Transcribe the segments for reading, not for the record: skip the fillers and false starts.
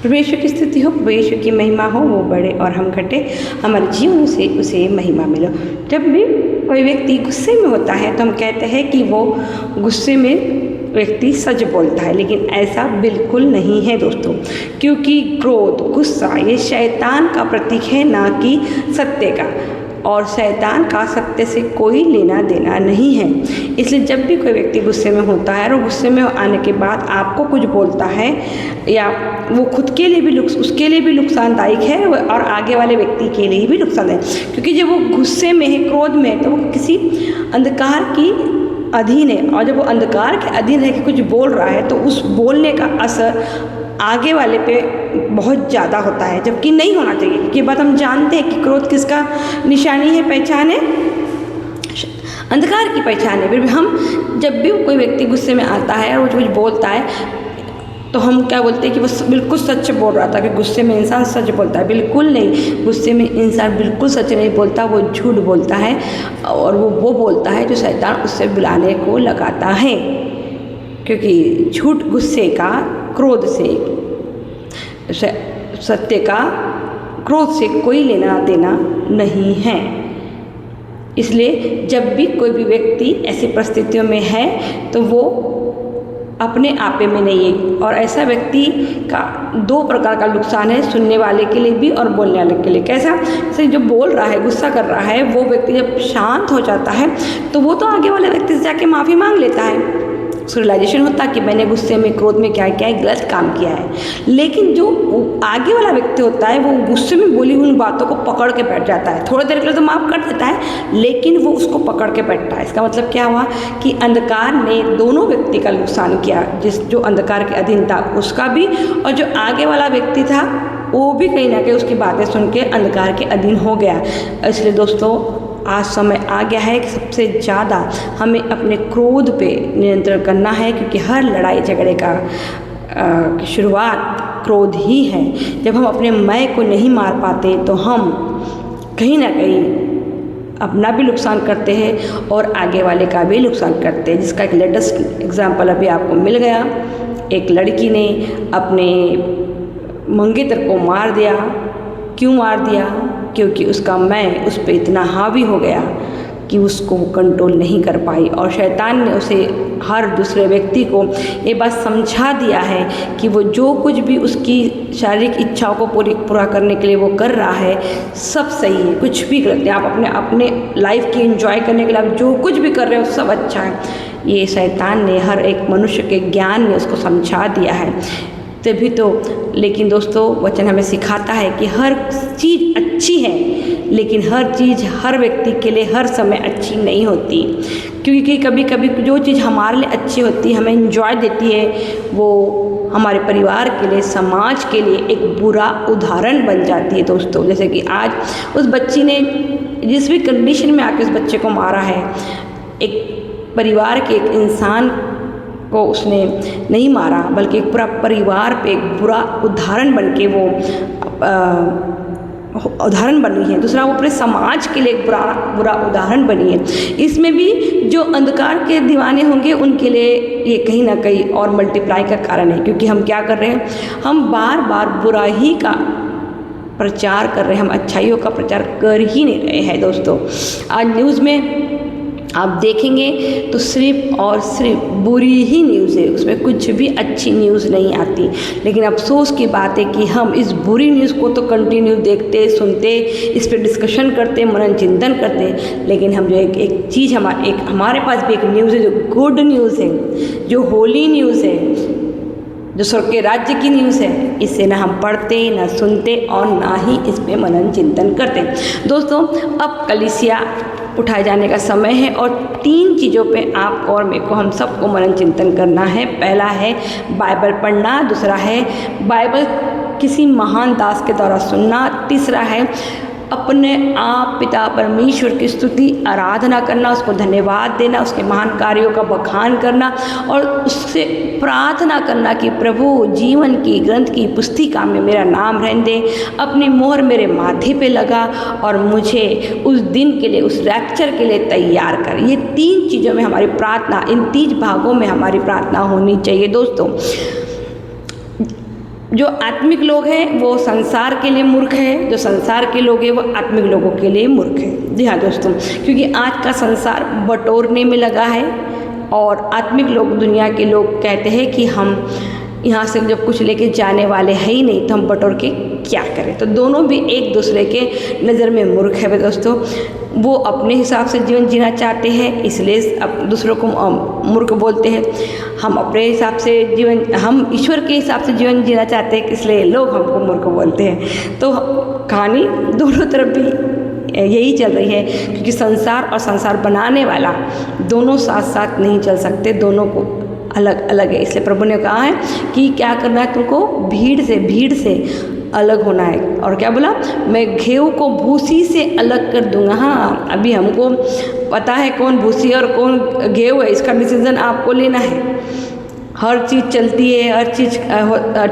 प्रभु यीशु की स्तुति हो, प्रभु यीशु की महिमा हो, वो बढ़े और हम घटे, हमारे जीवन से उसे महिमा मिलो। जब भी कोई व्यक्ति गुस्से में होता है तो हम कहते हैं कि वो गुस्से में व्यक्ति सच बोलता है, लेकिन ऐसा बिल्कुल नहीं है दोस्तों, क्योंकि क्रोध, गुस्सा ये शैतान का प्रतीक है, ना कि सत्य का। और शैतान का सत्य से कोई लेना देना नहीं है। इसलिए जब भी कोई व्यक्ति गुस्से में होता है और गुस्से में आने के बाद आपको कुछ बोलता है या वो खुद के लिए भी उसके लिए भी नुकसानदायक है और आगे वाले व्यक्ति के लिए भी नुकसानदायक, क्योंकि जब वो गुस्से में है, क्रोध में है, तो वो किसी अंधकार की अधीन है, और जब वो अंधकार के अधीन रह के कुछ बोल रहा है तो उस बोलने का असर आगे वाले पे बहुत ज़्यादा होता है, जबकि नहीं होना चाहिए। क्योंकि बात हम जानते हैं कि क्रोध किसका निशानी है, पहचान है, अंधकार की पहचान है। फिर भी हम जब भी कोई व्यक्ति गुस्से में आता है और कुछ बोलता है तो हम क्या बोलते हैं कि वो बिल्कुल सच बोल रहा था, कि गुस्से में इंसान सच बोलता है। बिल्कुल नहीं, गुस्से में इंसान बिल्कुल सच नहीं बोलता, वो झूठ बोलता है, और वो बोलता है जो शैतान उससे बुलाने को लगाता है। क्योंकि झूठ गुस्से का, क्रोध से, सत्य का क्रोध से कोई लेना देना नहीं है। इसलिए जब भी कोई भी व्यक्ति ऐसी परिस्थितियों में है तो वो अपने आपे में नहीं है। और ऐसा व्यक्ति का दो प्रकार का नुकसान है, सुनने वाले के लिए भी और बोलने वाले के लिए। कैसा? जैसे जो बोल रहा है, गुस्सा कर रहा है, वो व्यक्ति जब शांत हो जाता है तो वो तो आगे वाले व्यक्ति से जाके माफ़ी मांग लेता है, उसको रियलाइजेशन होता है कि मैंने गुस्से में, क्रोध में क्या क्या गलत काम किया है। लेकिन जो आगे वाला व्यक्ति होता है वो गुस्से में बोली उन बातों को पकड़ के बैठ जाता है। थोड़ी देर के लिए तो माफ़ कर देता है, लेकिन वो उसको पकड़ के बैठता है। इसका मतलब क्या हुआ कि अंधकार ने दोनों व्यक्ति का नुकसान किया, जो अंधकार के अधीन था उसका भी, और जो आगे वाला व्यक्ति था वो भी कहीं ना कहीं उसकी बातें सुन के अंधकार के अधीन हो गया। इसलिए दोस्तों आज समय आ गया है कि सबसे ज़्यादा हमें अपने क्रोध पे नियंत्रण करना है, क्योंकि हर लड़ाई झगड़े का शुरुआत क्रोध ही है। जब हम अपने मैं को नहीं मार पाते तो हम कहीं ना कहीं अपना भी नुकसान करते हैं और आगे वाले का भी नुकसान करते हैं, जिसका एक लेटेस्ट एग्जाम्पल अभी आपको मिल गया। एक लड़की ने अपने मंगेतर को मार दिया। क्यों मार दिया? क्योंकि उसका मैं उस पर इतना हावी हो गया कि उसको वो कंट्रोल नहीं कर पाई, और शैतान ने उसे, हर दूसरे व्यक्ति को ये बात समझा दिया है कि वो जो कुछ भी उसकी शारीरिक इच्छाओं को पूरा करने के लिए वो कर रहा है सब सही है, कुछ भी गलत नहीं। आप अपने लाइफ की एंजॉय करने के लिए आप जो कुछ भी कर रहे हो सब अच्छा है। ये शैतान ने हर एक मनुष्य के ज्ञान में उसको समझा दिया है, तभी तो। लेकिन दोस्तों वचन हमें सिखाता है कि हर चीज़ अच्छी है, लेकिन हर चीज़ हर व्यक्ति के लिए हर समय अच्छी नहीं होती, क्योंकि कभी कभी जो चीज़ हमारे लिए अच्छी होती है, हमें इंजॉय देती है, वो हमारे परिवार के लिए, समाज के लिए एक बुरा उदाहरण बन जाती है दोस्तों। जैसे कि आज उस बच्ची ने जिस भी कंडीशन में आके उस बच्चे को मारा है, एक परिवार के एक इंसान को उसने नहीं मारा, बल्कि एक पूरा परिवार पे एक बुरा उदाहरण बन के वो उदाहरण बनी है। दूसरा, वो पूरे समाज के लिए एक बुरा उदाहरण बनी है। इसमें भी जो अंधकार के दीवाने होंगे उनके लिए ये कहीं ना कहीं और मल्टीप्लाई का कारण है, क्योंकि हम क्या कर रहे हैं, हम बार बार बुराई का प्रचार कर रहे हैं, हम अच्छाइयों का प्रचार कर ही नहीं रहे हैं दोस्तों। आज न्यूज़ में आप देखेंगे तो सिर्फ और सिर्फ बुरी ही न्यूज़ है, उसमें कुछ भी अच्छी न्यूज़ नहीं आती। लेकिन अफसोस की बात है कि हम इस बुरी न्यूज़ को तो कंटिन्यू देखते, सुनते, इस पर डिस्कशन करते, मनन चिंतन करते, लेकिन हम जो एक चीज़ हमारे पास भी एक न्यूज़ है जो गुड न्यूज़ है, जो होली न्यूज़ है, जो स्वर्ग के राज्य की न्यूज़ है, इससे ना हम पढ़ते, ना सुनते और ना ही इस पर मनन चिंतन करते। दोस्तों अब कलीसिया उठाए जाने का समय है, और 3 चीज़ों पे आप और मेरे को, हम सबको मनन चिंतन करना है। पहला है बाइबल पढ़ना, दूसरा है बाइबल किसी महान दास के द्वारा सुनना, तीसरा है अपने आप पिता परमेश्वर की स्तुति आराधना करना, उसको धन्यवाद देना, उसके महान कार्यों का बखान करना और उससे प्रार्थना करना कि प्रभु जीवन की ग्रंथ की पुस्तिका में मेरा नाम रहने दे, अपनी मोहर मेरे माथे पे लगा और मुझे उस दिन के लिए, उस रैप्चर के लिए तैयार कर। ये 3 चीज़ों में हमारी प्रार्थना, इन 3 भागों में हमारी प्रार्थना होनी चाहिए दोस्तों। जो आत्मिक लोग हैं वो संसार के लिए मूर्ख है, जो संसार के लोग हैं वो आत्मिक लोगों के लिए मूर्ख है। जी हाँ दोस्तों, क्योंकि आज का संसार बटोरने में लगा है और आत्मिक लोग, दुनिया के लोग कहते हैं कि हम यहाँ से जब कुछ लेके जाने वाले हैं ही नहीं तो हम बटोर के क्या करें। तो दोनों भी एक दूसरे के नज़र में मूर्ख है दोस्तों। वो अपने हिसाब से जीवन जीना चाहते हैं इसलिए अब दूसरों को मूर्ख बोलते हैं। हम अपने हिसाब से जीवन, हम ईश्वर के हिसाब से जीवन जीना चाहते हैं इसलिए लोग हमको मूर्ख बोलते हैं। तो कहानी दोनों तरफ भी यही चल रही है, क्योंकि संसार और संसार बनाने वाला दोनों साथ साथ नहीं चल सकते, दोनों को अलग अलग है। इसलिए प्रभु ने कहा है कि क्या करना है तुमको, भीड़ से अलग होना है। और क्या बोला, मैं गेहूं को भूसी से अलग कर दूंगा। हाँ, अभी हमको पता है कौन भूसी और कौन गेहूं है, इसका डिसीजन आपको लेना है। हर चीज़ चलती है, हर चीज़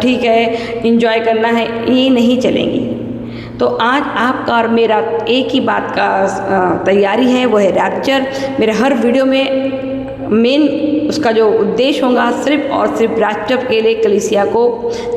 ठीक है, इंजॉय करना है, ये नहीं चलेंगी। तो आज आपका और मेरा एक ही बात का तैयारी है, वो है रैप्चर। मेरे हर वीडियो में मेन उसका जो उद्देश्य होगा सिर्फ और सिर्फ रैप्चर के लिए कलीसिया को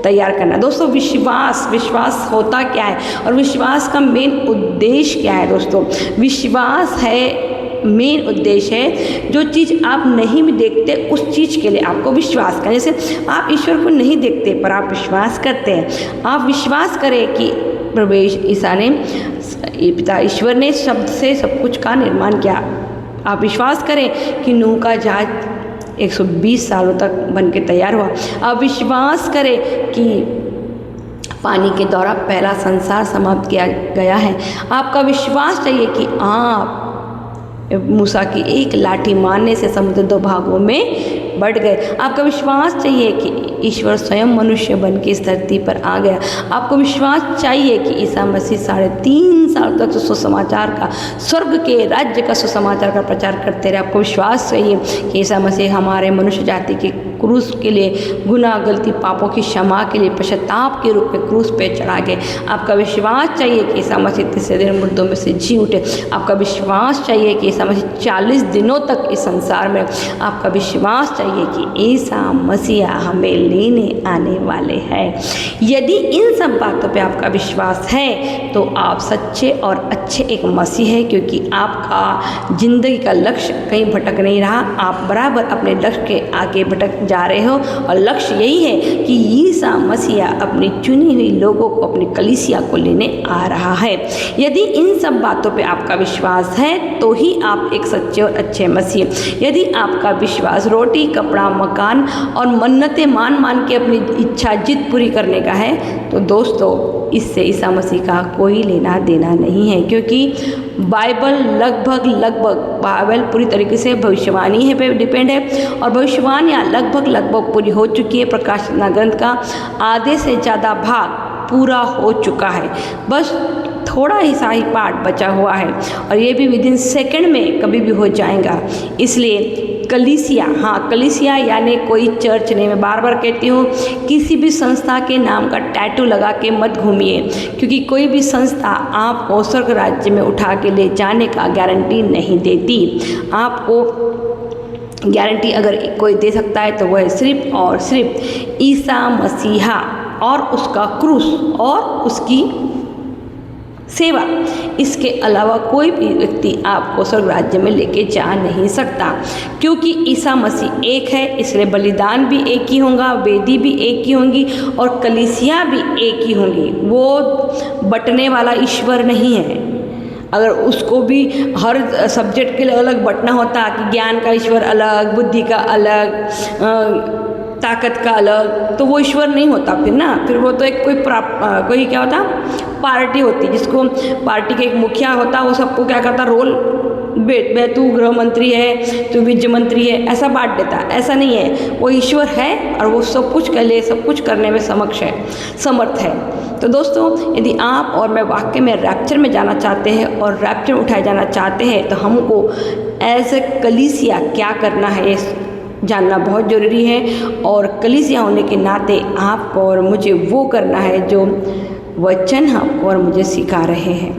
तैयार करना। दोस्तों विश्वास होता क्या है और विश्वास का मेन उद्देश्य क्या है दोस्तों? विश्वास है, मेन उद्देश्य है जो चीज़ आप नहीं भी देखते उस चीज़ के लिए आपको विश्वास करना। जैसे आप ईश्वर को नहीं देखते पर आप विश्वास करते हैं। आप विश्वास करें कि प्रभु ईसा ने, पिता ईश्वर ने शब्द से सब कुछ का निर्माण किया। आप विश्वास करें कि नूह का जहाज 120 सालों तक बन के तैयार हुआ। आप विश्वास करें कि पानी के द्वारा पहला संसार समाप्त किया गया है। आपका विश्वास चाहिए कि आप मूसा की एक लाठी मारने से समुद्र 2 भागों में बढ़ गए। आपका विश्वास चाहिए कि ईश्वर स्वयं मनुष्य बन के इस धरती पर आ गया। आपको विश्वास चाहिए कि ईसा मसीह 3.5 साल तक सुसमाचार का, स्वर्ग के राज्य का सुसमाचार का प्रचार करते रहे। आपको विश्वास चाहिए कि ईसा मसीह हमारे मनुष्य जाति के क्रूस के लिए, गुनाह गलती पापों की क्षमा के लिए पश्चाताप के रूप में क्रूस पे चढ़ा गए। आपका विश्वास चाहिए कि ईसा मसीह 3 दिन मुर्दों में से जी उठे। आपका विश्वास चाहिए कि ईसा मसीह 40 दिनों तक इस संसार में। आपका विश्वास चाहिए कि ईसा मसीह हमें लेने आने वाले हैं। यदि इन सब बातों पे आपका विश्वास है तो आप सच्चे और अच्छे एक मसीह है, क्योंकि आपका जिंदगी का लक्ष्य कहीं भटक नहीं रहा। आप बराबर अपने लक्ष्य के आगे भटक जा रहे हो और लक्ष्य यही है कि ईसा मसीह अपनी चुनी हुई लोगों को, अपनी कलीसिया को लेने आ रहा है। यदि इन सब बातों पे आपका विश्वास है तो ही आप एक सच्चे और अच्छे मसीह। यदि आपका विश्वास रोटी, कपड़ा, मकान और मन्नतें मान के अपनी इच्छा जिद पूरी करने का है तो दोस्तों इससे ईसा मसीह का कोई लेना देना नहीं है, क्योंकि बाइबल बाइबल पूरी तरीके से भविष्यवाणी पे डिपेंड है और भविष्यवाणियाँ लगभग पूरी हो चुकी है। प्रकाशना ग्रंथ का आधे से ज़्यादा भाग पूरा हो चुका है, बस थोड़ा ही सा ही पार्ट बचा हुआ है और ये भी विदिन सेकंड में कभी भी हो जाएगा। इसलिए कलीसिया, हाँ कलीसिया यानी कोई चर्च नहीं। मैं बार बार कहती हूँ किसी भी संस्था के नाम का टैटू लगा के मत घूमिए, क्योंकि कोई भी संस्था आपको स्वर्ग राज्य में उठा के ले जाने का गारंटी नहीं देती। आपको गारंटी अगर कोई दे सकता है तो वह है सिर्फ और सिर्फ ईसा मसीहा और उसका क्रूस और उसकी सेवा। इसके अलावा कोई भी व्यक्ति आपको स्वर्ग राज्य में लेके जा नहीं सकता, क्योंकि ईसा मसीह एक है। इसलिए बलिदान भी एक ही होगा, वेदी भी एक ही होंगी और कलीसिया भी एक ही होंगी। वो बंटने वाला ईश्वर नहीं है। अगर उसको भी हर सब्जेक्ट के लिए अलग बंटना होता कि ज्ञान का ईश्वर अलग, बुद्धि का अलग, ताकत का अलग, तो वो ईश्वर नहीं होता फिर ना। फिर वो तो एक कोई क्या होता, पार्टी होती, जिसको पार्टी का एक मुखिया होता, वो सबको क्या करता, रोल तू गृह मंत्री है, तू वित्त मंत्री है, ऐसा बांट देता। ऐसा नहीं है, वो ईश्वर है और वो सब कुछ के लिए सब कुछ करने में समर्थ है। तो दोस्तों यदि आप और मैं वाकई में रैप्चर में जाना चाहते हैं और रैप्चर उठाए जाना चाहते हैं तो हमको एज ए कलीसिया क्या करना है ये जानना बहुत ज़रूरी है। और कलीसिया होने के नाते आपको और मुझे वो करना है जो वचन आपको और मुझे सिखा रहे हैं।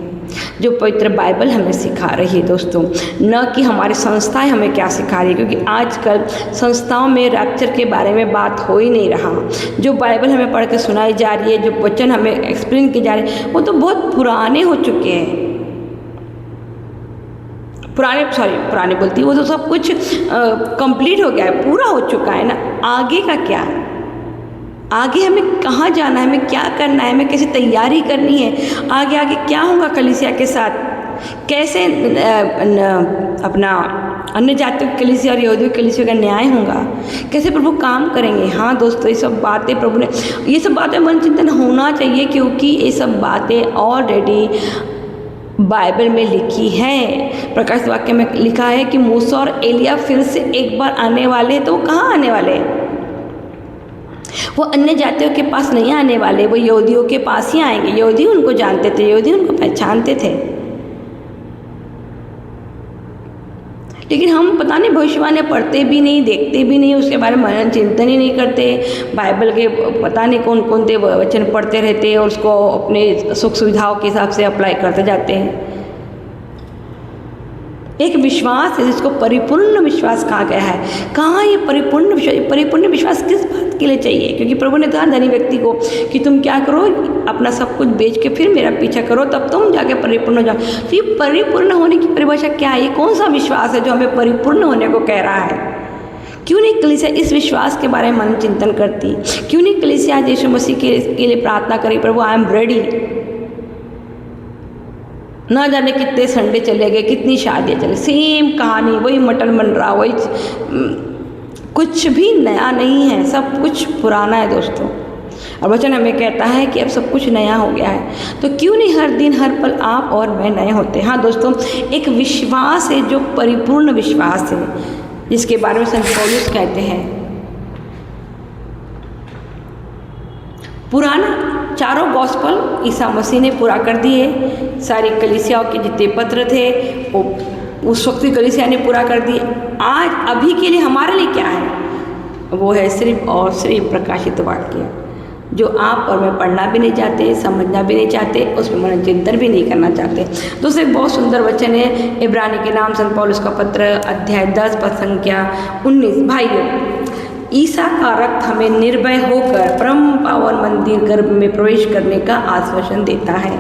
जो पवित्र बाइबल हमें सिखा रही है दोस्तों, न कि हमारी संस्थाएं हमें क्या सिखा रही है। क्योंकि आजकल संस्थाओं में रैप्चर के बारे में बात हो ही नहीं रहा। जो बाइबल हमें पढ़ के सुनाई जा रही है, जो वचन हमें एक्सप्लेन किए जा रहे हैं, वो तो बहुत पुराने हो चुके हैं। पुराने बोलती, वो तो सब कुछ कंप्लीट हो गया है, पूरा हो चुका है ना। आगे का क्या? आगे हमें कहाँ जाना है, हमें क्या करना है, हमें कैसे तैयारी करनी है, आगे आगे क्या होगा कलीसिया के साथ, कैसे अपना अन्य जातियों की कलीसिया और यहूदियों की कलीसिया का न्याय होगा, कैसे प्रभु काम करेंगे। हाँ दोस्तों, ये सब बातें प्रभु ने, ये सब बातें मन चिंतन होना चाहिए, क्योंकि ये सब बातें ऑलरेडी बाइबल में लिखी है। प्रकाशित वाक्य में लिखा है कि मूसा और एलिया फिर से एक बार आने वाले हैं। तो वो कहाँ आने वाले हैं? वो अन्य जातियों के पास नहीं आने वाले, वो यहूदियों के पास ही आएंगे। यहूदी उनको जानते थे, यहूदी उनको पहचानते थे। लेकिन हम पता नहीं भविष्यवाणी पढ़ते भी नहीं, देखते भी नहीं, उसके बारे में मनन चिंतन ही नहीं करते। बाइबल के पता नहीं कौन कौन से वचन पढ़ते रहते हैं और उसको अपने सुख सुविधाओं के हिसाब से अप्लाई करते जाते हैं। एक विश्वास है जिसको परिपूर्ण विश्वास कहा गया है। कहाँ ये परिपूर्ण विश्वास? परिपूर्ण विश्वास किस बात के लिए चाहिए? क्योंकि प्रभु ने कहा धनी व्यक्ति को कि तुम क्या करो, अपना सब कुछ बेच के फिर मेरा पीछा करो, तब तुम जाके परिपूर्ण हो जाओ। तो ये परिपूर्ण होने की परिभाषा क्या है? ये कौन सा विश्वास है जो हमें परिपूर्ण होने को कह रहा है? क्यों नहीं कलीसिया इस विश्वास के बारे में मन चिंतन करती? क्यों नहीं कलीसिया यीशु मसीह के लिए प्रार्थना करी, प्रभु आई एम रेडी। ना जाने कितने संडे चले गए, कितनी शादियाँ चले, सेम कहानी, वही मटन बन रहा, वही कुछ भी नया नहीं है, सब कुछ पुराना है दोस्तों। और वचन हमें कहता है कि अब सब कुछ नया हो गया है। तो क्यों नहीं हर दिन हर पल आप और मैं नए होते हैं? हाँ दोस्तों, एक विश्वास है जो परिपूर्ण विश्वास है, जिसके बारे में संत पौलुस कहते हैं। पुराना चारों गॉस्पल ईसा मसीह ने पूरा कर दिए। सारी कलीसियाओं के जितने पत्र थे वो उस वक्त की कलीसिया ने पूरा कर दिए। आज अभी के लिए हमारे लिए क्या है? वो है सिर्फ और सिर्फ प्रकाशित वाक्य, जो आप और मैं पढ़ना भी नहीं चाहते, समझना भी नहीं चाहते, उसमें मन चिंतन भी नहीं करना चाहते। दोस्तों, एक बहुत सुंदर वचन है इब्रानी के नाम संत पौलुस का पत्र, अध्याय 10 पद संख्या 19। भाइयों, ईसा का रक्त हमें निर्भय होकर परम पावन मंदिर गर्भ में प्रवेश करने का आश्वासन देता है।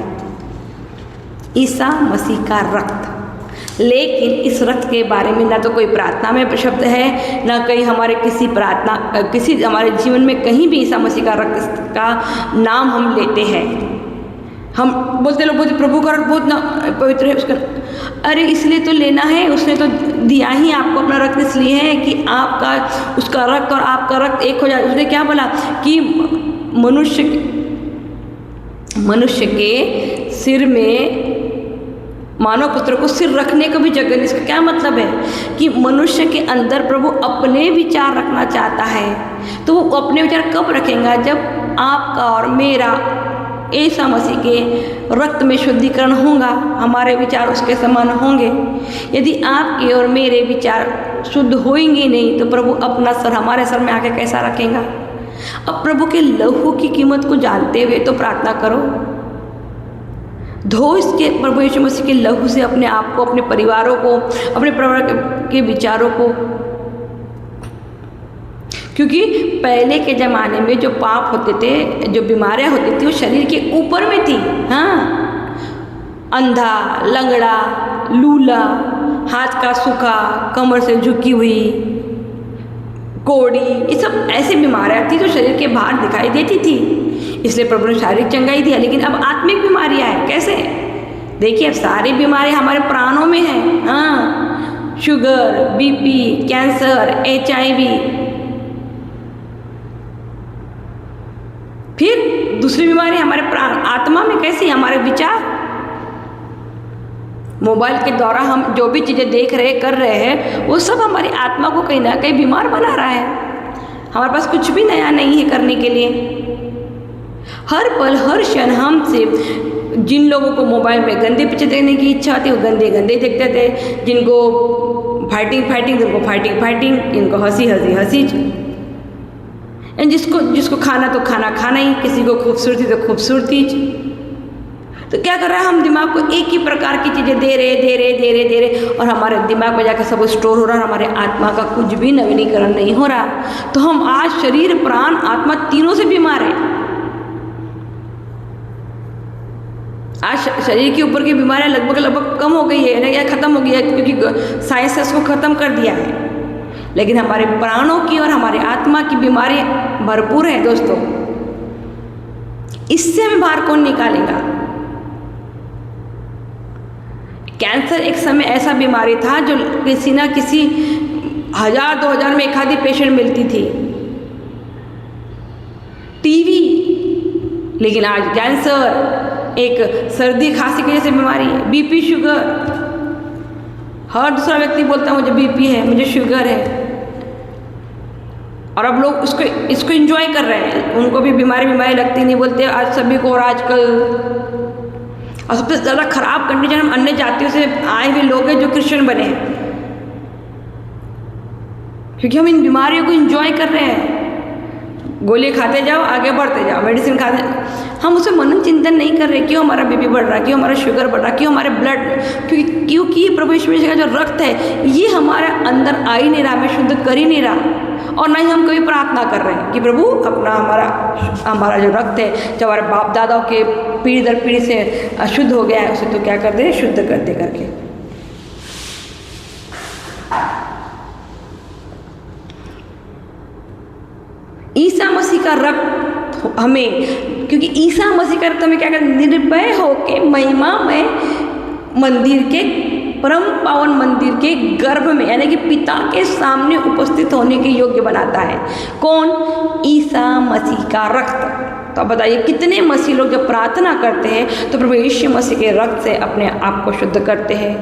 ईसा मसीह का रक्त। लेकिन इस रक्त के बारे में ना तो कोई प्रार्थना में शब्द है, ना कहीं हमारे किसी हमारे जीवन में कहीं भी ईसा मसीह का रक्त का नाम हम लेते हैं। हम बोलते लोग बोलते प्रभु का रक्त बहुत ना पवित्र है, उसका अरे इसलिए तो लेना है, उसने तो दिया ही आपको अपना रक्त इसलिए है कि आपका उसका रक्त और आपका रक्त एक हो जाए। उसने क्या बोला कि मनुष्य के सिर में मानव पुत्र को सिर रखने को भी जगह नहीं। इसका क्या मतलब है कि मनुष्य के अंदर प्रभु अपने विचार रखना चाहता है। तो वो अपने विचार कब रखेगा? जब आपका और मेरा ईसा मसीह के रक्त में शुद्धिकरण होगा, हमारे विचार उसके समान होंगे। यदि आपके और मेरे विचार शुद्ध होंगे नहीं, तो प्रभु अपना सर हमारे सर में आके कैसा रखेगा? अब प्रभु के लहू की कीमत को जानते हुए तो प्रार्थना करो, धो इसके प्रभु यीशु मसीह के लहू से अपने आप को, अपने परिवारों को, अपने परिवार के विचारों को। क्योंकि पहले के ज़माने में जो पाप होते थे, जो बीमारियां होती थी, वो शरीर के ऊपर में थी। हाँ, अंधा, लंगड़ा, लूला, हाथ का सूखा, कमर से झुकी हुई, कोड़ी, ये सब ऐसी बीमारियां थी जो शरीर के बाहर दिखाई देती थी। इसलिए प्रभु ने शारीरिक चंगाई दिया। लेकिन अब आत्मिक बीमारियां हैं। कैसे? देखिए, अब सारी बीमारियां हमारे प्राणों में हैं। हाँ, शुगर, बीपी, कैंसर, HIV। फिर दूसरी बीमारी हमारे प्राण आत्मा में कैसी? हमारे विचार। मोबाइल के द्वारा हम जो भी चीज़ें देख रहे कर रहे हैं, वो सब हमारी आत्मा को कहीं ना कहीं बीमार बना रहा है। हमारे पास कुछ भी नया नहीं है करने के लिए। हर पल हर क्षण हमसे जिन लोगों को मोबाइल में गंदे पिक्चर देखने की इच्छा होती है, वो गंदे गंदे देखते थे। जिनको फाइटिंग, जिनको फाइटिंग, जिनको हंसी। जिसको खाना तो खाना ही, किसी को खूबसूरती तो खूबसूरती। तो क्या कर रहा है, हम दिमाग को एक ही प्रकार की चीज़ें दे रहे और हमारे दिमाग में जाकर सब स्टोर हो रहा है, हमारे आत्मा का कुछ भी नवीनीकरण नहीं हो रहा। तो हम आज शरीर प्राण आत्मा तीनों से बीमार हैं। आज शरीर के ऊपर की बीमारियां लगभग कम हो गई है ना, या खत्म हो गई है, क्योंकि साइंस ने उसको खत्म कर दिया है। लेकिन हमारे प्राणों की और हमारे आत्मा की बीमारी भरपूर है दोस्तों। इससे हमें बाहर कौन निकालेगा? कैंसर एक समय ऐसा बीमारी था जो किसी ना किसी 1000-2000 में एक आधी पेशेंट मिलती थी। टीवी, लेकिन आज कैंसर एक सर्दी खांसी की जैसी बीमारी है। बीपी, शुगर, हर दूसरा व्यक्ति बोलता है मुझे बीपी है, मुझे शुगर है, और अब लोग इसको एंजॉय कर रहे हैं। उनको भी बीमारी लगती नहीं, बोलते आज सभी को। और आजकल और सबसे ज़्यादा खराब कंडीशन हम अन्य जातियों से आए हुए लोग हैं जो क्रिश्चियन बने हैं, क्योंकि हम इन बीमारियों को एंजॉय कर रहे हैं। गोली खाते जाओ, आगे बढ़ते जाओ, मेडिसिन खाते, हम उसे मनन चिंतन नहीं कर रहे क्यों हमारा बीपी बढ़ रहा है, क्यों हमारा शुगर बढ़ रहा है, क्यों हमारे ब्लड, क्योंकि प्रभु यीशु मसीह का जो रक्त है ये हमारे अंदर आ ही नहीं रहा, हमें शुद्ध कर ही नहीं रहा। और ना ही हम कभी प्रार्थना कर रहे हैं कि प्रभु अपना हमारा जो रक्त है, जो हमारे बाप दादाओं के पीढ़ी दर पीढ़ी से अशुद्ध हो गया है, उसे तो क्या कर दे, शुद्ध कर दे करके। ईसा मसीह का रक्त हमें, क्योंकि ईसा मसीह का रक्त हमें क्या करता है, निर्भय होके महिमा में मंदिर के, परम पावन मंदिर के गर्भ में, यानी कि पिता के सामने उपस्थित होने के योग्य बनाता है। कौन? ईसा मसीह का रक्त। तो अब बताइए कितने मसीह लोग जब प्रार्थना करते हैं तो प्रभु यीशु मसीह के रक्त से अपने आप को शुद्ध करते हैं,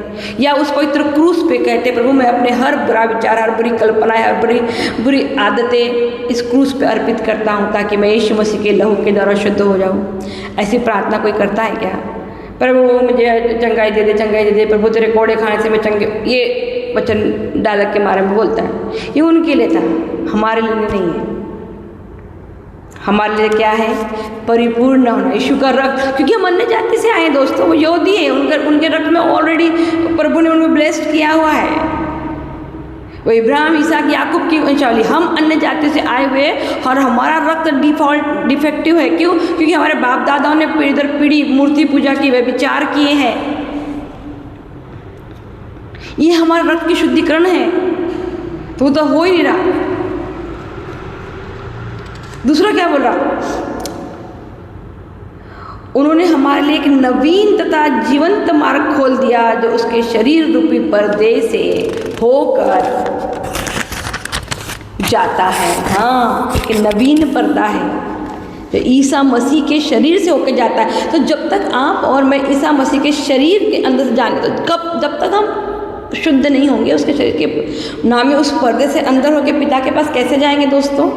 या उस पवित्र क्रूस पे कहते हैं प्रभु मैं अपने हर बुरा विचार, हर बुरी कल्पनाएं, हर बुरी आदतें इस क्रूस पे अर्पित करता हूँ ताकि मैं यीशु मसीह के लहू के द्वारा शुद्ध हो जाऊँ। ऐसी प्रार्थना कोई करता है क्या? प्रभु मुझे चंगाई दे दे, चंगाई दे दे, प्रभु तेरे कोड़े खाने से मैं चंगे, ये वचन डायलॉग के बारे में बोलता है। ये उनके लिए था, हमारे लिए नहीं है। हमारे लिए क्या है? परिपूर्ण होना, यीशु का रक्त, क्योंकि हम अन्य जाति से आए दोस्तों, वो यहूदी है, उनके रक्त में ऑलरेडी प्रभु ने उनको ब्लेस्ड किया हुआ है। वो इब्राहिम, इसहाक, याकूब की वंशावली, हम अन्य जाति से आए हुए और हमारा रक्त डिफेक्टिव है। क्यों? क्योंकि हमारे बाप दादाओं ने पीढ़ी दर पीढ़ी मूर्ति पूजा की, व्यभिचार किए हैं। ये हमारा रक्त की शुद्धिकरण है, तो वो तो हो ही नहीं रहा। दूसरा क्या बोल रहा? उन्होंने हमारे लिए एक नवीन तथा जीवंत मार्ग खोल दिया जो उसके शरीर रूपी पर्दे से होकर जाता है। हाँ, एक नवीन पर्दा है जो ईसा मसीह के शरीर से होकर जाता है। तो जब तक आप और मैं ईसा मसीह के शरीर के अंदर से जाने, तो जब तक हम शुद्ध नहीं होंगे उसके शरीर के नामे उस पर्दे से अंदर होकर पिता के पास कैसे जाएंगे दोस्तों?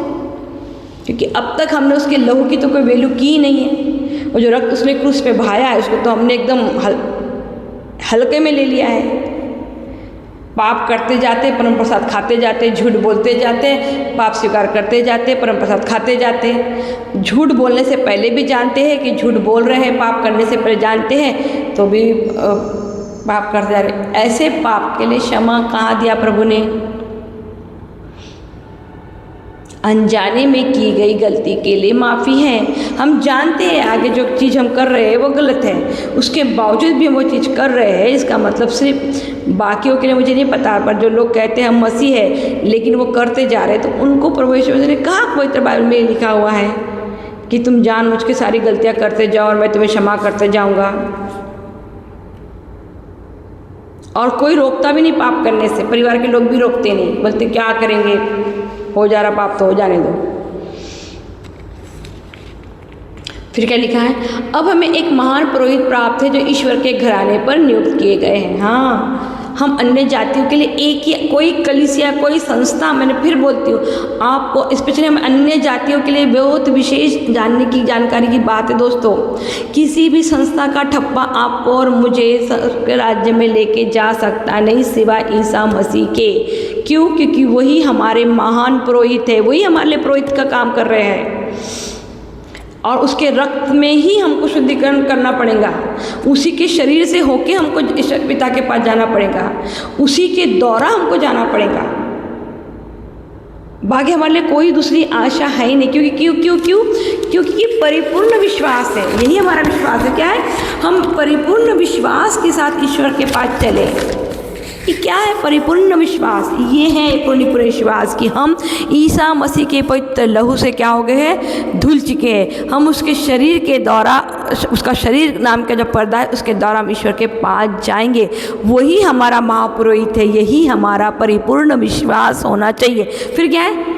क्योंकि अब तक हमने उसके लहू की तो कोई वैल्यू की ही नहीं है। वो जो रक्त उसने क्रूस पे बहाया है उसको तो हमने एकदम हल्के में ले लिया है। पाप करते जाते, परम प्रसाद खाते जाते, झूठ बोलते जाते, पाप स्वीकार करते जाते, परम प्रसाद खाते जाते। झूठ बोलने से पहले भी जानते हैं कि झूठ बोल रहे हैं, पाप करने से पहले जानते हैं तो भी पाप करते जा रहे। ऐसे पाप के लिए क्षमा कहाँ दिया प्रभु ने? अनजाने में की गई गलती के लिए माफ़ी है। हम जानते हैं आगे जो चीज़ हम कर रहे हैं वो गलत है, उसके बावजूद भी हम वो चीज़ कर रहे हैं। इसका मतलब सिर्फ बाकियों के लिए मुझे नहीं पता, पर जो लोग कहते हैं हम मसीह है लेकिन वो करते जा रहे हैं, तो उनको प्रभु यीशु मसीह ने कहा, पवित्र बाइबल में लिखा हुआ है कि तुम जानबूझ के सारी गलतियाँ करते जाओ और मैं तुम्हें क्षमा करते जाऊँगा। और कोई रोकता भी नहीं पाप करने से, परिवार के लोग भी रोकते नहीं, बोलते क्या करेंगे, हो जा रहा पाप तो हो जाने दो। फिर क्या लिखा है? अब हमें एक महान पुरोहित प्राप्त है जो ईश्वर के घराने पर नियुक्त किए गए हैं। हाँ, हम अन्य जातियों के लिए एक ही कोई कलीसिया, कोई संस्था, मैंने फिर बोलती हूँ आपको, स्पेशली हम अन्य जातियों के लिए बहुत विशेष जानने की जानकारी की बात है दोस्तों। किसी भी संस्था का ठप्पा आपको और मुझे राज्य में लेके जा सकता नहीं सिवाय ईसा मसीह के। क्यों? क्योंकि वही हमारे महान पुरोहित है, वही हमारे लिए पुरोहित का काम कर रहे हैं। और उसके रक्त में ही हमको शुद्धिकरण करना पड़ेगा। उसी के शरीर से होके हमको ईश्वर पिता के पास जाना पड़ेगा, उसी के द्वारा हमको जाना पड़ेगा। बाकी हमारे लिए कोई दूसरी आशा है ही नहीं, क्योंकि परिपूर्ण विश्वास है। यही हमारा विश्वास है। क्या है? हम परिपूर्ण विश्वास के साथ ईश्वर के पास चले। ये क्या है परिपूर्ण विश्वास? ये है पूर्ण विश्वास कि हम ईसा मसीह के पवित्र लहू से क्या हो गए हैं? धुल चुके हैं। हम उसके शरीर के द्वारा, उसका शरीर नाम का जो पर्दा है उसके द्वारा हम ईश्वर के पास जाएंगे। वही हमारा महापुरोहित है। यही हमारा परिपूर्ण विश्वास होना चाहिए। फिर क्या है?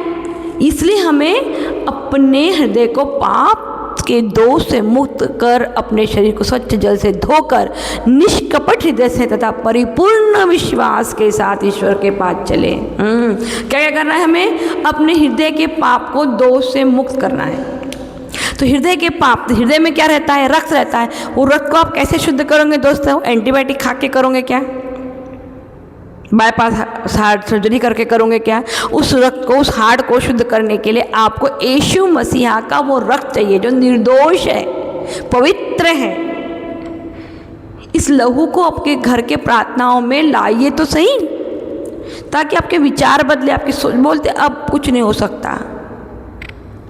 इसलिए हमें अपने हृदय को पाप के दोष से मुक्त कर अपने शरीर को स्वच्छ जल से धोकर निष्कपट हृदय से तथा परिपूर्ण विश्वास के साथ ईश्वर के पास चले। क्या क्या करना है? हमें अपने हृदय के पाप को दोष से मुक्त करना है। तो हृदय के पाप, हृदय में क्या रहता है? रक्त रहता है। वो रक्त को आप कैसे शुद्ध करोगे दोस्तों? एंटीबायोटिक खा के करोगे क्या? बाईपास हार्ट सर्जरी करके करोगे क्या? उस रक्त को, उस हार्ट को शुद्ध करने के लिए आपको यीशु मसीहा का वो रक्त चाहिए जो निर्दोष है, पवित्र है। इस लहू को आपके घर के प्रार्थनाओं में लाइए तो सही, ताकि आपके विचार बदले, आपकी सोच। बोलते अब कुछ नहीं हो सकता,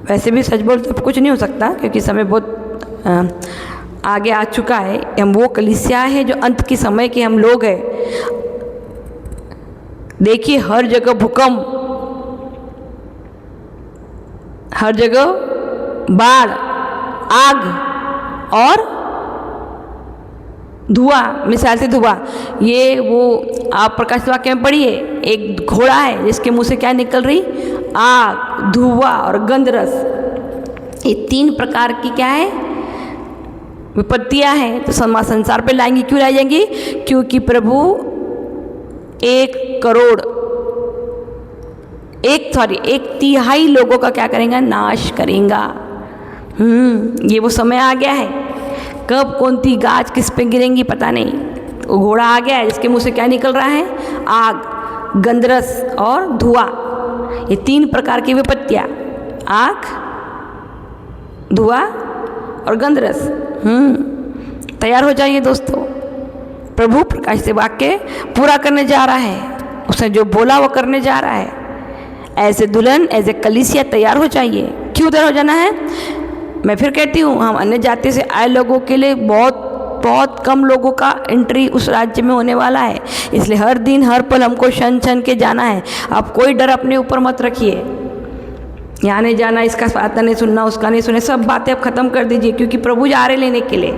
वैसे भी सच बोलते अब कुछ नहीं हो सकता, क्योंकि समय बहुत आगे आ चुका है। हम वो कलीसिया है जो अंत के समय के हम लोग हैं। देखिए हर जगह भूकंप, हर जगह बाढ़, आग और धुआं, मिसाल से धुआं। ये वो आप प्रकाश वाक्य में पढ़िए, एक घोड़ा है जिसके मुंह से क्या निकल रही? आग, धुआं और गंधरस। ये 3 प्रकार की क्या है? विपत्तियां हैं। तो संसार पे लाएंगी। क्यों लाई जाएंगी? क्योंकि प्रभु 1 तिहाई लोगों का क्या करेगा? नाश करेगा। ये वो समय आ गया है। कब कौन सी गाज किस पे गिरेंगी पता नहीं। वो घोड़ा आ गया है जिसके मुंह से क्या निकल रहा है? आग, गंधरस और धुआं। ये 3 प्रकार की विपत्तियां, आग, धुआं और गंधरस। तैयार हो जाइए दोस्तों, प्रभु प्रकाश से वाक्य पूरा करने जा रहा है। उसने जो बोला वो करने जा रहा है। ऐसे दुल्हन, ऐसे कलीसिया तैयार हो जाइए। क्यों तैयार हो जाना है? मैं फिर कहती हूँ, हम अन्य जाति से आए लोगों के लिए बहुत कम लोगों का एंट्री उस राज्य में होने वाला है। इसलिए हर दिन हर पल हमको छन के जाना है। आप कोई डर अपने ऊपर मत रखिए। यहाँ नहीं जाना, इसका बात नहीं सुनना, उसका नहीं सुनना, सब बातें आप खत्म कर दीजिए, क्योंकि प्रभु जा रहे लेने के लिए।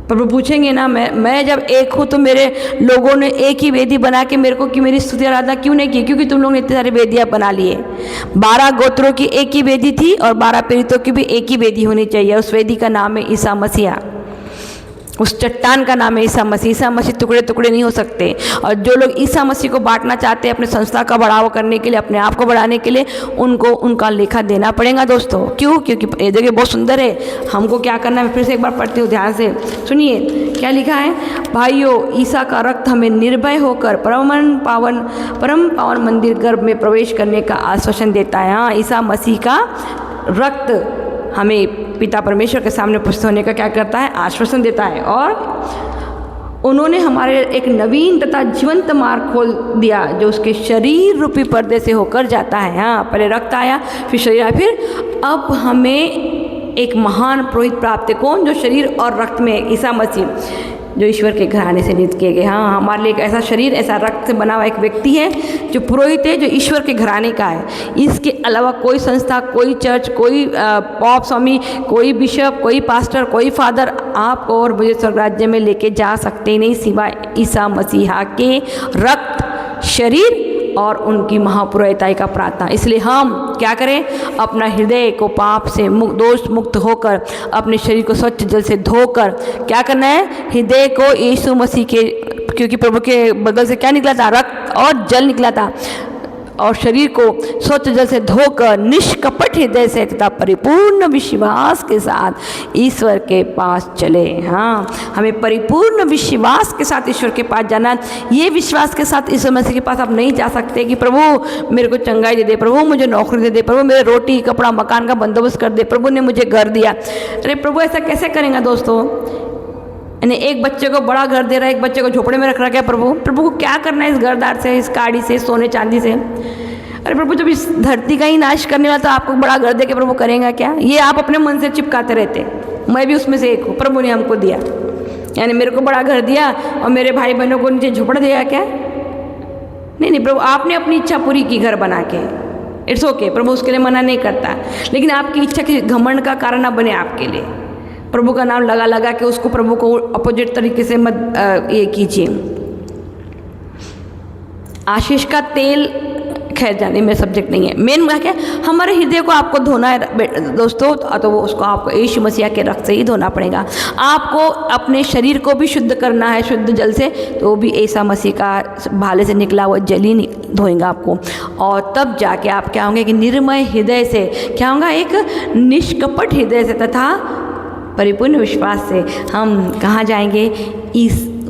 प्रभु पूछेंगे ना, मैं जब एक हूँ तो मेरे लोगों ने एक ही वेदी बना के मेरे को कि मेरी स्तुति आराधना क्यों नहीं की? क्योंकि तुम लोगों ने इतनी सारी वेदियाँ बना लिए। 12 गोत्रों की एक ही वेदी थी और 12 प्रेरितों की भी एक ही वेदी होनी चाहिए। उस वेदी का नाम है ईसा मसीहा। उस चट्टान का नाम है ईसा मसीह। ईसा मसीह टुकड़े टुकड़े नहीं हो सकते। और जो लोग ईसा मसीह को बांटना चाहते हैं अपने संस्था का बढ़ावा करने के लिए, अपने आप को बढ़ाने के लिए, उनको उनका लेखा देना पड़ेगा दोस्तों। क्यों? क्योंकि ये जगह बहुत सुंदर है। हमको क्या करना है? फिर से एक बार पढ़ती हूँ, ध्यान से सुनिए क्या लिखा है। भाइयों, ईसा का रक्त हमें निर्भय होकर परम पावन मंदिर गर्भ में प्रवेश करने का आश्वासन देता है। हाँ, ईसा मसीह का रक्त हमें पिता परमेश्वर के सामने उपस्थित होने का क्या करता है? आश्वासन देता है। और उन्होंने हमारे एक नवीन तथा जीवंत मार्ग खोल दिया जो उसके शरीर रूपी पर्दे से होकर जाता है। हाँ, पहले रक्त आया, फिर शरीर आया, फिर अब हमें एक महान पुरोहित प्राप्त है। कौन? जो शरीर और रक्त में ईसा मसीह, जो ईश्वर के घराने से नियुक्त किए गए। हाँ, हमारे लिए एक ऐसा शरीर, ऐसा रक्त से बना हुआ एक व्यक्ति है जो पुरोहित है, जो ईश्वर के घराने का है। इसके अलावा कोई संस्था, कोई चर्च, कोई पॉप स्वामी, कोई बिशप, कोई पास्टर, कोई फादर आपको और मुझे स्वर्ग राज्य में लेके जा सकते नहीं, सिवाय ईसा मसीहा के रक्त, शरीर और उनकी महापुरोहिताई का प्रार्थना। इसलिए हम क्या करें? अपना हृदय को पाप से दोष मुक्त होकर, अपने शरीर को स्वच्छ जल से धोकर क्या करना है? हृदय को यीशु मसीह के, क्योंकि प्रभु के बगल से क्या निकला था? रक्त और जल निकला था। और शरीर को स्वच्छ जल से धोकर निष्कपट हृदय से तथा परिपूर्ण विश्वास के साथ ईश्वर के पास चले। हाँ, हमें परिपूर्ण विश्वास के साथ ईश्वर के पास जाना। ये विश्वास के साथ ईश्वर मसीह के पास आप नहीं जा सकते कि प्रभु मेरे को चंगाई दे दे, प्रभु मुझे नौकरी दे दे, प्रभु मेरे रोटी कपड़ा मकान का बंदोबस्त कर दे, प्रभु ने मुझे घर दिया। अरे प्रभु ऐसा कैसे करेंगे दोस्तों? यानी एक बच्चे को बड़ा घर दे रहा है, एक बच्चे को झोपड़े में रख रहा है। प्रभु को क्या करना है इस घरदार से, इस गाड़ी से, सोने चांदी से? अरे प्रभु, जब इस धरती का ही नाश करने वाला तो आपको बड़ा घर दे के प्रभु करेगा क्या? ये आप अपने मन से चिपकाते रहते। मैं भी उसमें से एक हूँ। प्रभु ने हमको दिया, यानी मेरे को बड़ा घर दिया और मेरे भाई बहनों को नीचे झोपड़ा दिया क्या? नहीं प्रभु, आपने अपनी इच्छा पूरी की घर बना के। इट्स ओके, प्रभु उसके लिए मना नहीं करता, लेकिन आपकी इच्छा के घमंड का कारण ना बने आपके लिए। प्रभु का नाम लगा के उसको प्रभु को अपोजिट तरीके से मत ये कीजिए। आशीष का तेल, खैर जाने में सब्जेक्ट नहीं है। मेन क्या है, हमारे हृदय को आपको धोना है दोस्तों, तो वो उसको आपको यीशु मसीह के रक्त से ही धोना पड़ेगा। आपको अपने शरीर को भी शुद्ध करना है शुद्ध जल से, तो वो भी ईसा मसीह का भाले से निकला हुआ जल ही धोएगा आपको। और तब जाके आप क्या होंगे कि निर्मय हृदय से, क्या होगा, एक निष्कपट हृदय से तथा परिपूर्ण विश्वास से हम कहाँ जाएंगे?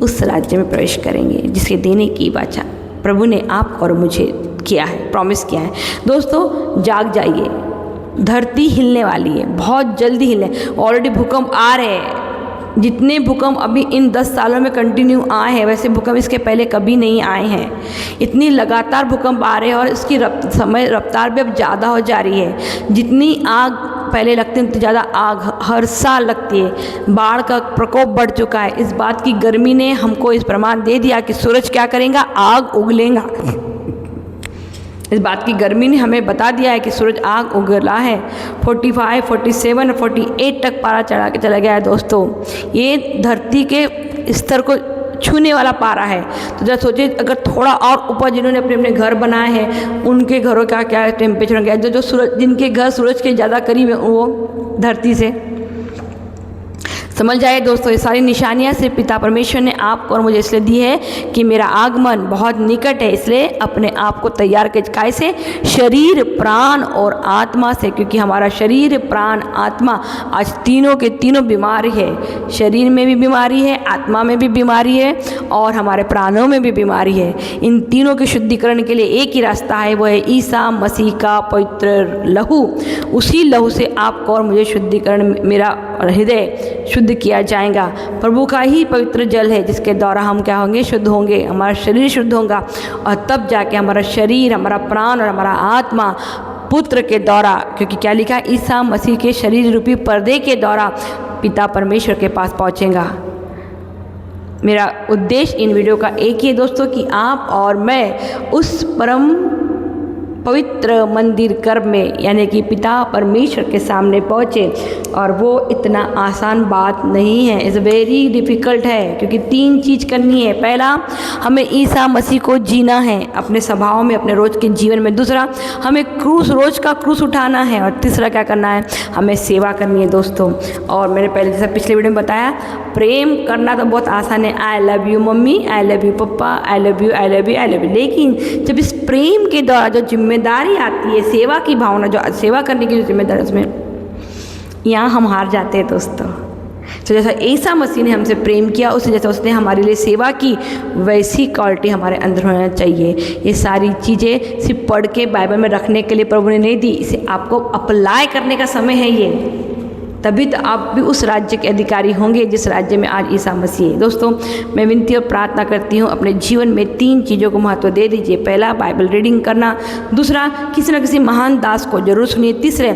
उस राज्य में प्रवेश करेंगे जिसके देने की वाचा प्रभु ने आप और मुझे किया है, प्रॉमिस किया है। दोस्तों जाग जाइए, धरती हिलने वाली है, बहुत जल्दी हिलने। ऑलरेडी भूकंप आ रहे हैं। जितने भूकंप अभी इन 10 सालों में कंटिन्यू आए हैं, वैसे भूकंप इसके पहले कभी नहीं आए हैं। इतनी लगातार भूकंप आ रहे हैं और इसकी रफ्तार भी अब ज़्यादा हो जा रही है। जितनी आग पहले लगती है उतनी ज़्यादा आग हर साल लगती है। बाढ़ का प्रकोप बढ़ चुका है। इस बात की गर्मी ने हमको इस प्रमाण दे दिया कि सूरज क्या करेगा? आग उगलेगा। इस बात की गर्मी ने हमें बता दिया है कि सूरज आग उगला है। 45, 47, 48 तक पारा चला गया है दोस्तों। ये धरती के स्तर को छूने वाला पारा है। तो जरा सोचिए, अगर थोड़ा और ऊपर जिन्होंने अपने अपने घर बनाए हैं, उनके घरों का क्या टेम्परेचर गया। जो सूरज, जिनके घर सूरज के ज़्यादा करीब है, वो धरती से समझ जाए दोस्तों। ये सारी निशानियाँ सिर्फ पिता परमेश्वर ने आपको और मुझे इसलिए दी है कि मेरा आगमन बहुत निकट है। इसलिए अपने आप को तैयार कर, काय से? शरीर, प्राण और आत्मा से। क्योंकि हमारा शरीर, प्राण, आत्मा आज तीनों के तीनों बीमारी है। शरीर में भी बीमारी है, आत्मा में भी बीमारी है और हमारे प्राणों में भी बीमारी है। इन तीनों के शुद्धिकरण के लिए एक ही रास्ता है, वो है ईसा मसीह का पवित्र लहू। उसी लहू से आपको और मुझे शुद्धिकरण, मेरा हृदय शुद्ध किया जाएगा। प्रभु का ही पवित्र जल है जिसके द्वारा हम क्या होंगे? शुद्ध होंगे। हमारा शरीर शुद्ध होगा और तब जाके हमारा शरीर, हमारा प्राण और हमारा आत्मा पुत्र के द्वारा, क्योंकि क्या लिखा है? ईसा मसीह के शरीर रूपी पर्दे के द्वारा पिता परमेश्वर के पास पहुंचेगा। मेरा उद्देश्य इन वीडियो का एक ही है दोस्तों कि आप और मैं उस परम पवित्र मंदिर कर्म में, यानी कि पिता परमेश्वर के सामने पहुँचे। और वो इतना आसान बात नहीं है, इज़ वेरी डिफ़िकल्ट है। क्योंकि 3 चीज़ करनी है। पहला, हमें ईसा मसीह को जीना है अपने स्वभाव में, अपने रोज़ के जीवन में। दूसरा, हमें रोज़ का क्रूस उठाना है। और तीसरा क्या करना है? हमें सेवा करनी है दोस्तों। और मैंने पहले जैसा पिछले वीडियो में बताया, प्रेम करना तो बहुत आसान है। I love you mummy, I love you papa, I love you, I love you, I love you. लेकिन जब इस प्रेम के द्वारा जो जिम्मेदारी आती है, सेवा की भावना, जो सेवा करने की जो जिम्मेदारी, उसमें यहाँ हम हार जाते हैं दोस्तों। तो जैसा ईसा मसीह ने हमसे प्रेम किया, उसे जैसा उसने हमारे लिए सेवा की, वैसी क्वालिटी हमारे अंदर होना चाहिए। ये सारी चीज़ें सिर्फ पढ़ के बाइबल में रखने के लिए प्रभु ने नहीं दी, इसे आपको अप्लाई करने का समय है ये। तभी तो आप भी उस राज्य के अधिकारी होंगे जिस राज्य में आज ईसा मसीह है। दोस्तों, मैं विनती और प्रार्थना करती हूँ, अपने जीवन में 3 चीज़ों को महत्व दे दीजिए। पहला, बाइबल रीडिंग करना। दूसरा, किसी न किसी महान दास को जरूर सुनिए। तीसरे,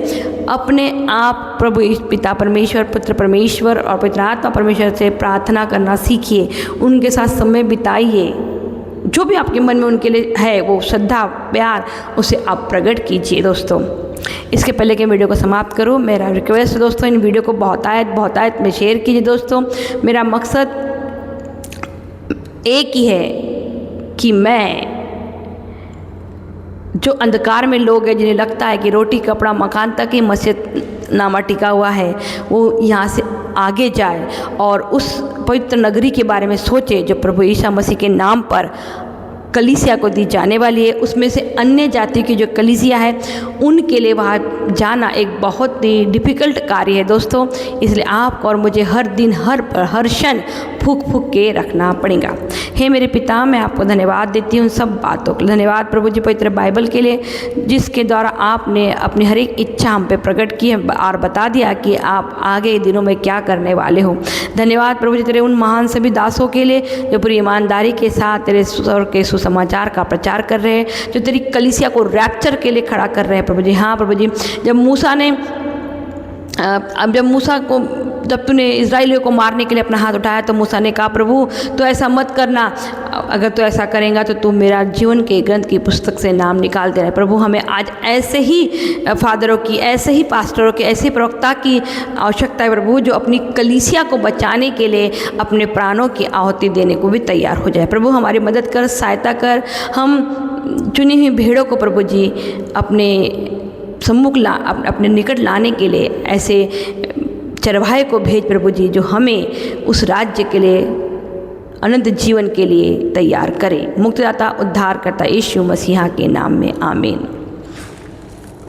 अपने आप प्रभु पिता परमेश्वर, पुत्र परमेश्वर और पवित्र आत्मा परमेश्वर से प्रार्थना करना सीखिए। उनके साथ समय बिताइए। जो भी आपके मन में उनके लिए है, वो श्रद्धा, प्यार, उसे आप प्रकट कीजिए दोस्तों। इसके पहले कि वीडियो को समाप्त करूं, मेरा रिक्वेस्ट है दोस्तों, इन वीडियो को बहुतायत में शेयर कीजिए दोस्तों। मेरा मकसद एक ही है कि मैं, जो अंधकार में लोग हैं, जिन्हें लगता है कि रोटी कपड़ा मकान तक ही मस्जिद नामा टिका हुआ है, वो यहाँ से आगे जाए और उस पवित्र नगरी के बारे में सोचे जो प्रभु ईसा मसीह के नाम पर कलीसिया को दी जाने वाली है, उसमें से अन्य जाति की जो कलीसिया है उनके लिए वहाँ जाना एक बहुत ही डिफ़िकल्ट कार्य है दोस्तों। इसलिए आपको और मुझे हर दिन हर क्षण फूंक फूंक के रखना पड़ेगा। हे मेरे पिता, मैं आपको धन्यवाद देती हूँ सब बातों के लिए। धन्यवाद प्रभु जी पवित्र बाइबल के लिए, जिसके द्वारा आपने अपनी हर एक इच्छा हम पे प्रकट की और बता दिया कि आप आगे दिनों में क्या करने वाले हो। धन्यवाद प्रभु जी तेरे उन महान सभी दासों के लिए जो पूरी ईमानदारी के साथ तेरे स्वर के सुसमाचार का प्रचार कर रहे हैं, जो तेरी कलीसिया को रैप्चर के लिए खड़ा कर रहे हैं प्रभु जी। हाँ प्रभु जी, जब तूने इजराइलियों को मारने के लिए अपना हाथ उठाया तो मूसा ने कहा, प्रभु तो ऐसा मत करना, अगर तू ऐसा करेगा तो तू मेरा जीवन के ग्रंथ की पुस्तक से नाम निकाल दे रहा है। प्रभु हमें आज ऐसे ही फादरों की, ऐसे ही पास्टरों के, ऐसे प्रवक्ता की आवश्यकता है प्रभु, जो अपनी कलीसिया को बचाने के लिए अपने प्राणों की आहुति देने को भी तैयार हो जाए। प्रभु हमारी मदद कर, सहायता कर। हम चुनी हुई भेड़ों को प्रभु जी अपने सम्मुख अपने निकट लाने के लिए ऐसे चरवाहे को भेज प्रभु जी, जो हमें उस राज्य के लिए, अनंत जीवन के लिए तैयार करे। मुक्तिदाता उद्धारकर्ता यीशु मसीहा के नाम में आमीन।